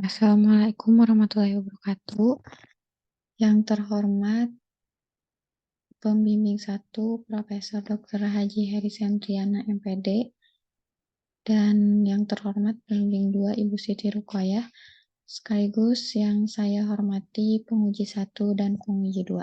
Assalamualaikum warahmatullahi wabarakatuh. Yang terhormat Pembimbing 1 Profesor Dr. Haji Heri Sendriana MPD, dan yang terhormat Pembimbing 2 Ibu Siti Ruqayyah, sekaligus yang saya hormati penguji 1 dan penguji 2.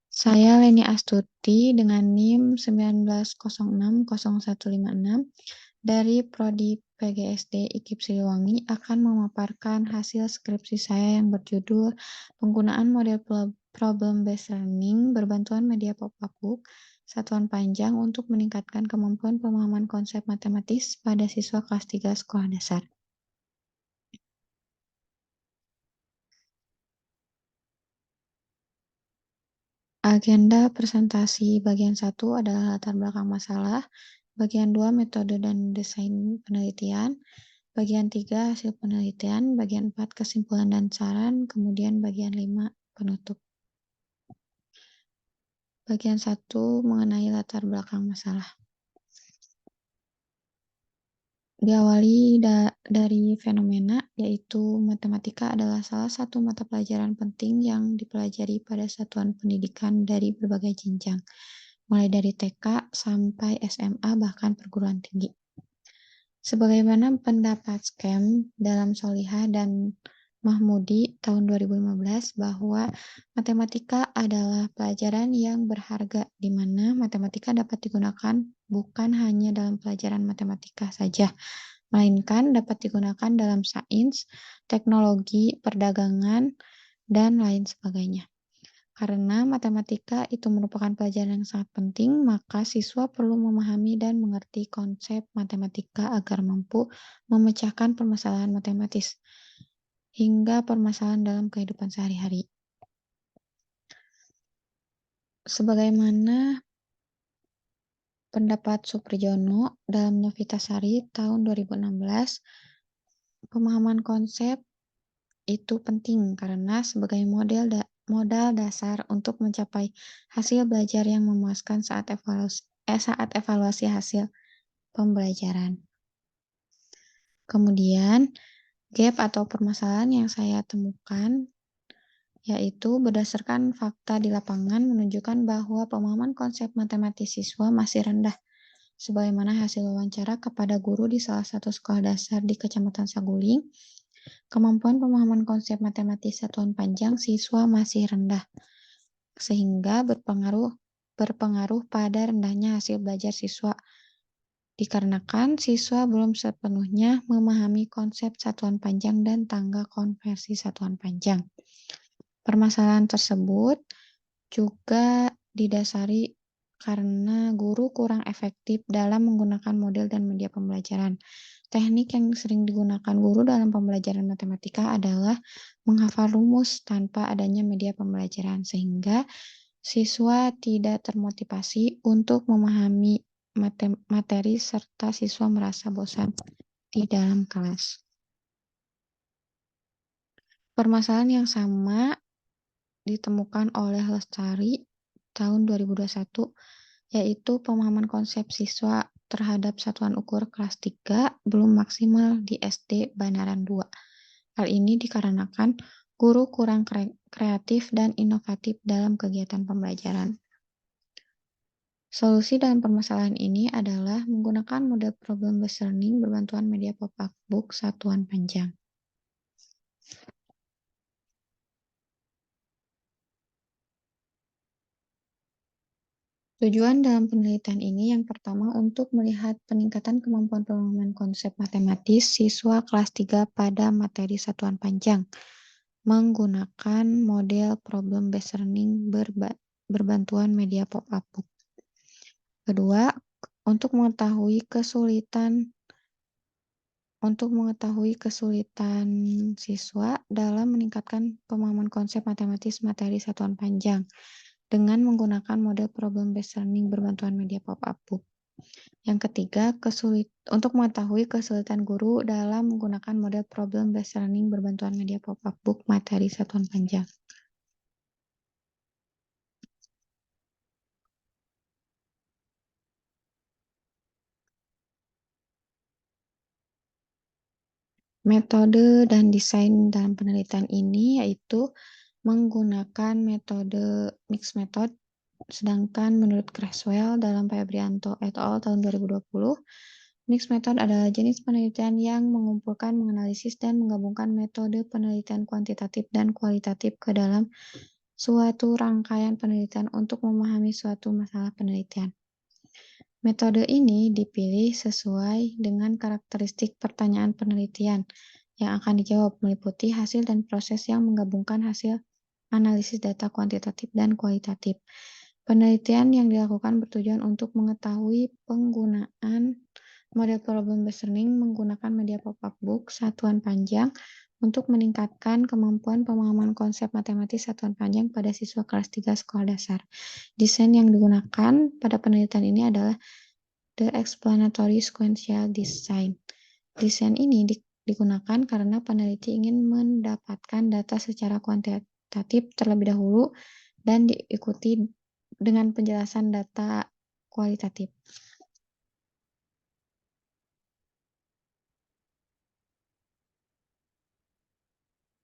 Saya Leni Astuti dengan NIM 19060156 dari Prodi PGSD IKIP Siliwangi akan memaparkan hasil skripsi saya yang berjudul Penggunaan Model Problem Based Learning berbantuan media pop-up book satuan panjang untuk meningkatkan kemampuan pemahaman konsep matematis pada siswa kelas 3 sekolah dasar. Agenda presentasi bagian 1 adalah latar belakang masalah, bagian 2 metode dan desain penelitian, bagian 3 hasil penelitian, bagian 4 kesimpulan dan saran, kemudian bagian 5 penutup. Bagian 1 mengenai latar belakang masalah. Diawali dari fenomena, yaitu matematika adalah salah satu mata pelajaran penting yang dipelajari pada satuan pendidikan dari berbagai jenjang, mulai dari TK sampai SMA bahkan perguruan tinggi. Sebagaimana pendapat Scam dalam Solihah dan Mahmudi tahun 2015 bahwa matematika adalah pelajaran yang berharga, di mana matematika dapat digunakan bukan hanya dalam pelajaran matematika saja, melainkan dapat digunakan dalam sains, teknologi, perdagangan, dan lain sebagainya. Karena matematika itu merupakan pelajaran yang sangat penting, maka siswa perlu memahami dan mengerti konsep matematika agar mampu memecahkan permasalahan matematis hingga permasalahan dalam kehidupan sehari-hari. Sebagaimana pendapat Supriyono dalam Novitasari tahun 2016, pemahaman konsep itu penting karena sebagai modal dasar untuk mencapai hasil belajar yang memuaskan saat evaluasi hasil pembelajaran. Kemudian, gap atau permasalahan yang saya temukan yaitu berdasarkan fakta di lapangan menunjukkan bahwa pemahaman konsep matematis siswa masih rendah. Sebagaimana hasil wawancara kepada guru di salah satu sekolah dasar di Kecamatan Saguling, kemampuan pemahaman konsep matematis satuan panjang siswa masih rendah, sehingga berpengaruh pada rendahnya hasil belajar siswa, dikarenakan siswa belum sepenuhnya memahami konsep satuan panjang dan tangga konversi satuan panjang. Permasalahan tersebut juga didasari karena guru kurang efektif dalam menggunakan model dan media pembelajaran. Teknik yang sering digunakan guru dalam pembelajaran matematika adalah menghafal rumus tanpa adanya media pembelajaran, sehingga siswa tidak termotivasi untuk memahami materi serta siswa merasa bosan di dalam kelas. Permasalahan yang sama ditemukan oleh Lestari tahun 2021, yaitu pemahaman konsep siswa terhadap satuan ukur kelas 3 belum maksimal di SD Banaran 2. Hal ini dikarenakan guru kurang kreatif dan inovatif dalam kegiatan pembelajaran. Solusi dalam permasalahan ini adalah menggunakan model problem based learning berbantuan media pop-up book satuan panjang. Tujuan dalam penelitian ini yang pertama untuk melihat peningkatan kemampuan pemahaman konsep matematis siswa kelas 3 pada materi satuan panjang menggunakan model problem based learning berbantuan media pop-up book. Kedua, untuk mengetahui kesulitan siswa dalam meningkatkan pemahaman konsep matematis materi satuan panjang dengan menggunakan model problem based learning berbantuan media pop-up book. Yang ketiga, untuk mengetahui kesulitan guru dalam menggunakan model problem based learning berbantuan media pop-up book materi satuan panjang. Metode dan desain dalam penelitian ini yaitu menggunakan metode mixed method, sedangkan menurut Creswell dalam Febrianto et al. Tahun 2020, mixed method adalah jenis penelitian yang mengumpulkan, menganalisis, dan menggabungkan metode penelitian kuantitatif dan kualitatif ke dalam suatu rangkaian penelitian untuk memahami suatu masalah penelitian. Metode ini dipilih sesuai dengan karakteristik pertanyaan penelitian yang akan dijawab, meliputi hasil dan proses yang menggabungkan hasil analisis data kuantitatif dan kualitatif. Penelitian yang dilakukan bertujuan untuk mengetahui penggunaan model problem based learning menggunakan media pop-up book satuan panjang untuk meningkatkan kemampuan pemahaman konsep matematis satuan panjang pada siswa kelas 3 sekolah dasar. Desain yang digunakan pada penelitian ini adalah the explanatory sequential design. Desain ini digunakan karena peneliti ingin mendapatkan data secara kuantitatif terlebih dahulu dan diikuti dengan penjelasan data kualitatif.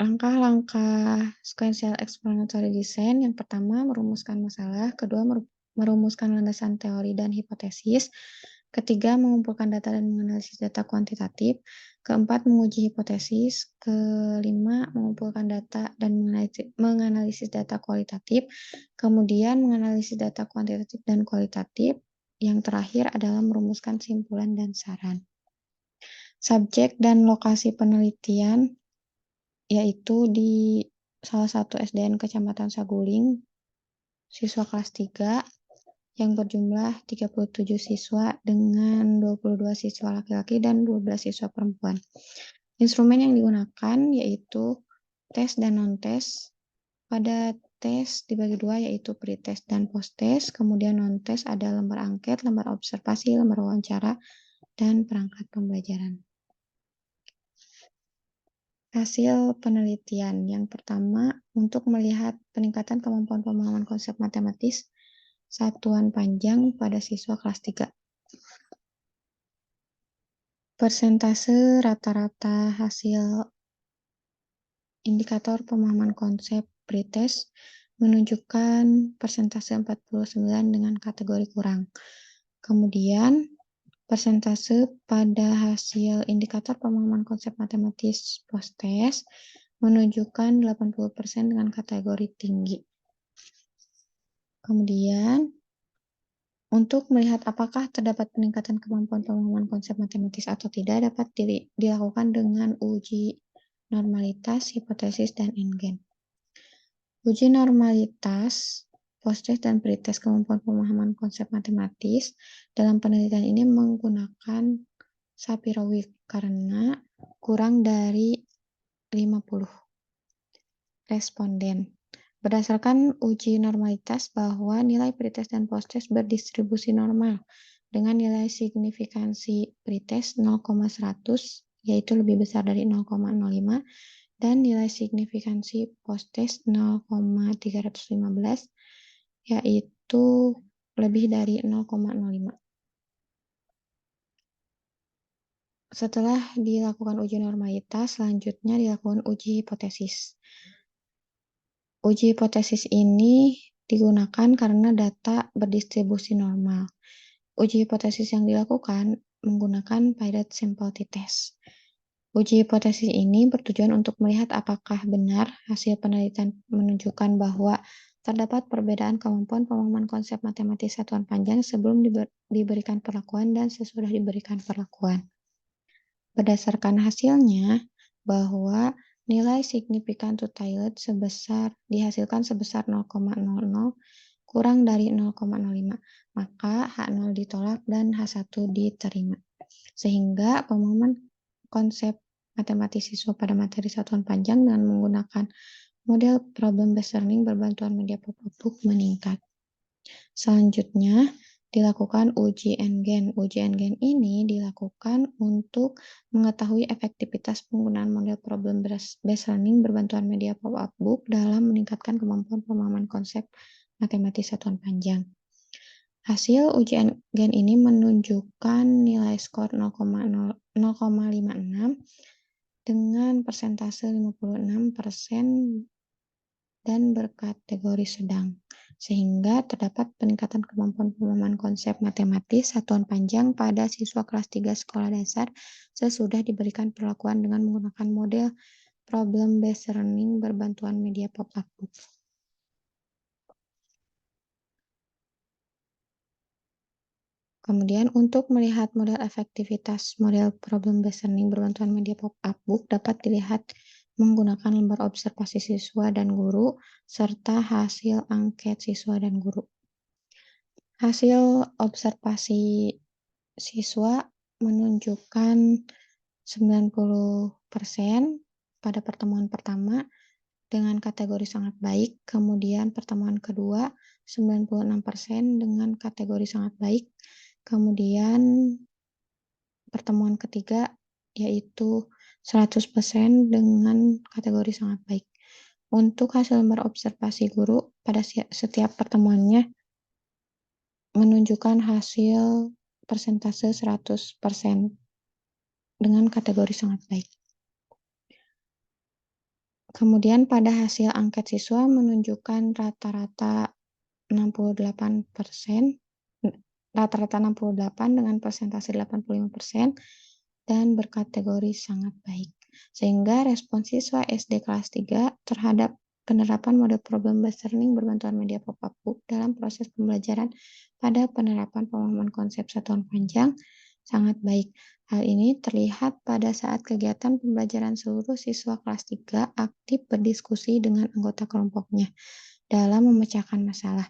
Langkah-langkah sequential explanatory design yang pertama merumuskan masalah, kedua merumuskan landasan teori dan hipotesis, ketiga mengumpulkan data dan menganalisis data kuantitatif, keempat menguji hipotesis, kelima mengumpulkan data dan menganalisis data kualitatif, kemudian menganalisis data kuantitatif dan kualitatif, yang terakhir adalah merumuskan simpulan dan saran. Subjek dan lokasi penelitian yaitu di salah satu SDN Kecamatan Saguling, siswa kelas 3 yang berjumlah 37 siswa dengan 22 siswa laki-laki dan 12 siswa perempuan. Instrumen yang digunakan yaitu tes dan non-tes. Pada tes dibagi dua yaitu pre-test dan post-test, kemudian non-tes ada lembar angket, lembar observasi, lembar wawancara, dan perangkat pembelajaran. Hasil penelitian yang pertama untuk melihat peningkatan kemampuan pemahaman konsep matematis satuan panjang pada siswa kelas 3. Persentase rata-rata hasil indikator pemahaman konsep pretest menunjukkan persentase 49 dengan kategori kurang. Kemudian persentase pada hasil indikator pemahaman konsep matematis post-test menunjukkan 80% dengan kategori tinggi. Kemudian, untuk melihat apakah terdapat peningkatan kemampuan pemahaman konsep matematis atau tidak dapat dilakukan dengan uji normalitas, hipotesis, dan endgame. Uji normalitas post-test dan pre-test kemampuan pemahaman konsep matematis dalam penelitian ini menggunakan Shapiro-Wilk karena kurang dari 50 responden. Berdasarkan uji normalitas bahwa nilai pretest dan post-test berdistribusi normal dengan nilai signifikansi pretest 0,100 yaitu lebih besar dari 0,05 dan nilai signifikansi post-test 0,315 yaitu lebih dari 0,05. Setelah dilakukan uji normalitas, selanjutnya dilakukan uji hipotesis. Uji hipotesis ini digunakan karena data berdistribusi normal. Uji hipotesis yang dilakukan menggunakan Pilot Simple T-Test. Uji hipotesis ini bertujuan untuk melihat apakah benar hasil penelitian menunjukkan bahwa terdapat perbedaan kemampuan pemahaman konsep matematis satuan panjang sebelum diberikan perlakuan dan sesudah diberikan perlakuan. Berdasarkan hasilnya, bahwa nilai signifikan to Pilot dihasilkan sebesar 0,00 kurang dari 0,05, maka H0 ditolak dan H1 diterima. Sehingga pemahaman konsep matematis siswa pada materi satuan panjang dengan menggunakan model problem based learning berbantuan media pop-up book meningkat. Selanjutnya, dilakukan uji endgame. Uji endgame ini dilakukan untuk mengetahui efektivitas penggunaan model problem based learning berbantuan media pop-up book dalam meningkatkan kemampuan pemahaman konsep matematis satuan panjang. Hasil uji endgame ini menunjukkan nilai skor 0,56 dengan persentase 56% dan berkategori sedang, sehingga terdapat peningkatan kemampuan pemahaman konsep matematis satuan panjang pada siswa kelas 3 sekolah dasar sesudah diberikan perlakuan dengan menggunakan model problem based learning berbantuan media pop-up book. Kemudian untuk melihat model efektivitas model problem based learning berbantuan media pop-up book dapat dilihat menggunakan lembar observasi siswa dan guru serta hasil angket siswa dan guru. Hasil observasi siswa menunjukkan 90% pada pertemuan pertama dengan kategori sangat baik, kemudian pertemuan kedua 96% dengan kategori sangat baik, kemudian pertemuan ketiga yaitu 100% dengan kategori sangat baik. Untuk hasil lembar observasi guru pada setiap pertemuannya menunjukkan hasil persentase 100% dengan kategori sangat baik. Kemudian pada hasil angket siswa menunjukkan rata-rata 68%, rata-rata 68 dengan persentase 85% dan berkategori sangat baik. Sehingga respon siswa SD kelas 3 terhadap penerapan model problem based learning berbantuan media pop-up book dalam proses pembelajaran pada penerapan pemahaman konsep satuan panjang sangat baik. Hal ini terlihat pada saat kegiatan pembelajaran seluruh siswa kelas 3 aktif berdiskusi dengan anggota kelompoknya dalam memecahkan masalah,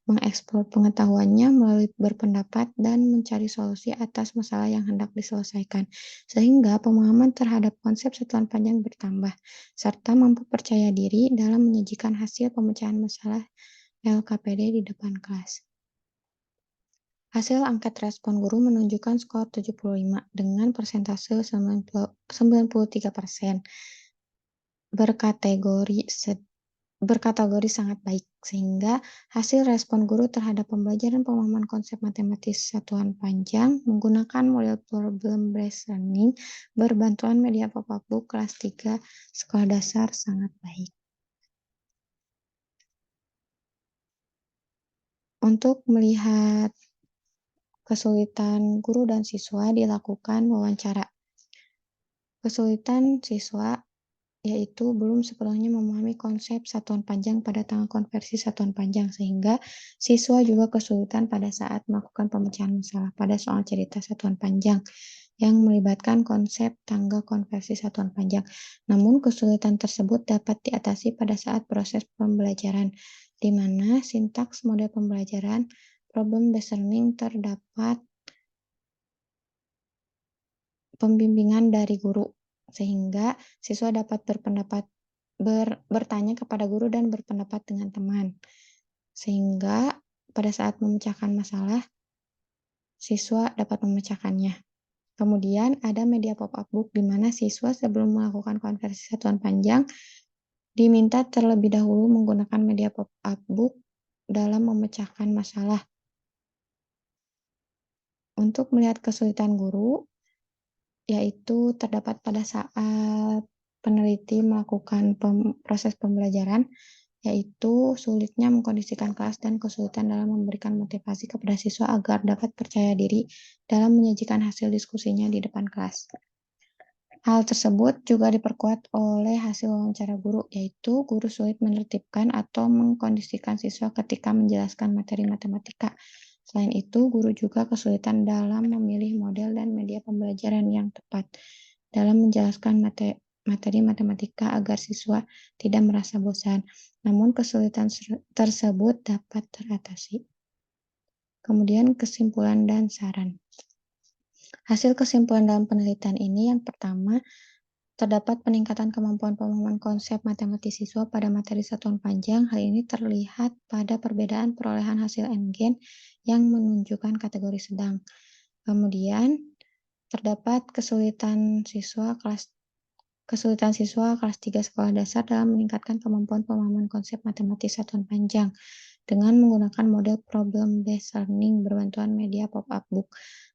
mengeksplor pengetahuannya melalui berpendapat dan mencari solusi atas masalah yang hendak diselesaikan, sehingga pemahaman terhadap konsep satuan panjang bertambah, serta mampu percaya diri dalam menyajikan hasil pemecahan masalah LKPD di depan kelas. Hasil angket respon guru menunjukkan skor 75 dengan persentase 93%. Berkategori sangat baik, sehingga hasil respon guru terhadap pembelajaran pemahaman konsep matematis satuan panjang menggunakan model problem based learning berbantuan media pop-up book kelas 3 sekolah dasar sangat baik. Untuk melihat kesulitan guru dan siswa dilakukan wawancara. Kesulitan siswa yaitu belum sepenuhnya memahami konsep satuan panjang pada tanggal konversi satuan panjang, sehingga siswa juga kesulitan pada saat melakukan pemecahan masalah pada soal cerita satuan panjang yang melibatkan konsep tanggal konversi satuan panjang. Namun kesulitan tersebut dapat diatasi pada saat proses pembelajaran, di mana sintaks model pembelajaran problem based learning terdapat pembimbingan dari guru, sehingga siswa dapat bertanya kepada guru dan berpendapat dengan teman. Sehingga pada saat memecahkan masalah, siswa dapat memecahkannya. Kemudian ada media pop-up book di mana siswa sebelum melakukan konversi satuan panjang diminta terlebih dahulu menggunakan media pop-up book dalam memecahkan masalah. Untuk melihat kesulitan guru, yaitu terdapat pada saat peneliti melakukan proses pembelajaran, yaitu sulitnya mengkondisikan kelas dan kesulitan dalam memberikan motivasi kepada siswa agar dapat percaya diri dalam menyajikan hasil diskusinya di depan kelas. Hal tersebut juga diperkuat oleh hasil wawancara guru, yaitu guru sulit menertibkan atau mengkondisikan siswa ketika menjelaskan materi matematika. Selain itu, guru juga kesulitan dalam memilih model dan media pembelajaran yang tepat dalam menjelaskan materi matematika agar siswa tidak merasa bosan. Namun kesulitan tersebut dapat teratasi. Kemudian kesimpulan dan saran. Hasil kesimpulan dalam penelitian ini yang pertama, terdapat peningkatan kemampuan pemahaman konsep matematis siswa pada materi satuan panjang. Hal ini terlihat pada perbedaan perolehan hasil NGen yang menunjukkan kategori sedang. Kemudian, terdapat kesulitan siswa kelas 3 sekolah dasar dalam meningkatkan kemampuan pemahaman konsep matematis satuan panjang dengan menggunakan model problem based learning berbantuan media pop-up book.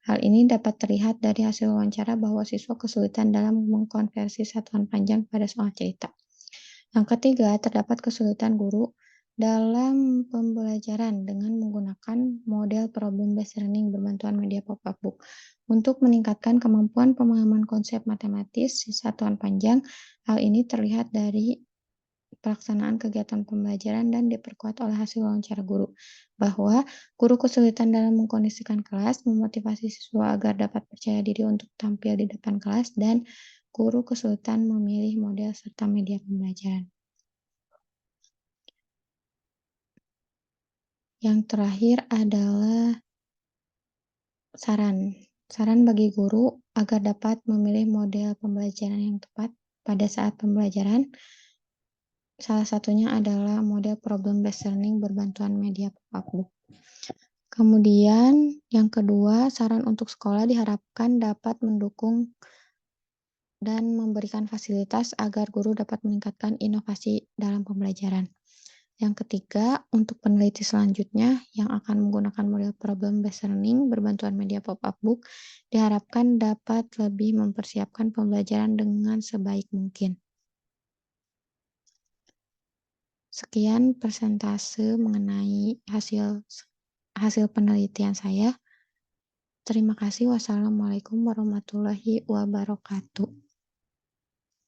Hal ini dapat terlihat dari hasil wawancara bahwa siswa kesulitan dalam mengkonversi satuan panjang pada soal cerita. Yang ketiga, terdapat kesulitan guru dalam pembelajaran dengan menggunakan model problem-based learning berbantuan media pop-up book. Untuk meningkatkan kemampuan pemahaman konsep matematis di satuan panjang, hal ini terlihat dari pelaksanaan kegiatan pembelajaran dan diperkuat oleh hasil wawancara guru, bahwa guru kesulitan dalam mengkondisikan kelas, memotivasi siswa agar dapat percaya diri untuk tampil di depan kelas, dan guru kesulitan memilih model serta media pembelajaran. Yang terakhir adalah saran. Saran bagi guru agar dapat memilih model pembelajaran yang tepat pada saat pembelajaran. Salah satunya adalah model problem-based learning berbantuan media pop-up book. Kemudian yang kedua, saran untuk sekolah diharapkan dapat mendukung dan memberikan fasilitas agar guru dapat meningkatkan inovasi dalam pembelajaran. Yang ketiga, untuk peneliti selanjutnya yang akan menggunakan model problem-based learning berbantuan media pop-up book, diharapkan dapat lebih mempersiapkan pembelajaran dengan sebaik mungkin. Sekian persentase mengenai hasil penelitian saya. Terima kasih. Wassalamualaikum warahmatullahi wabarakatuh.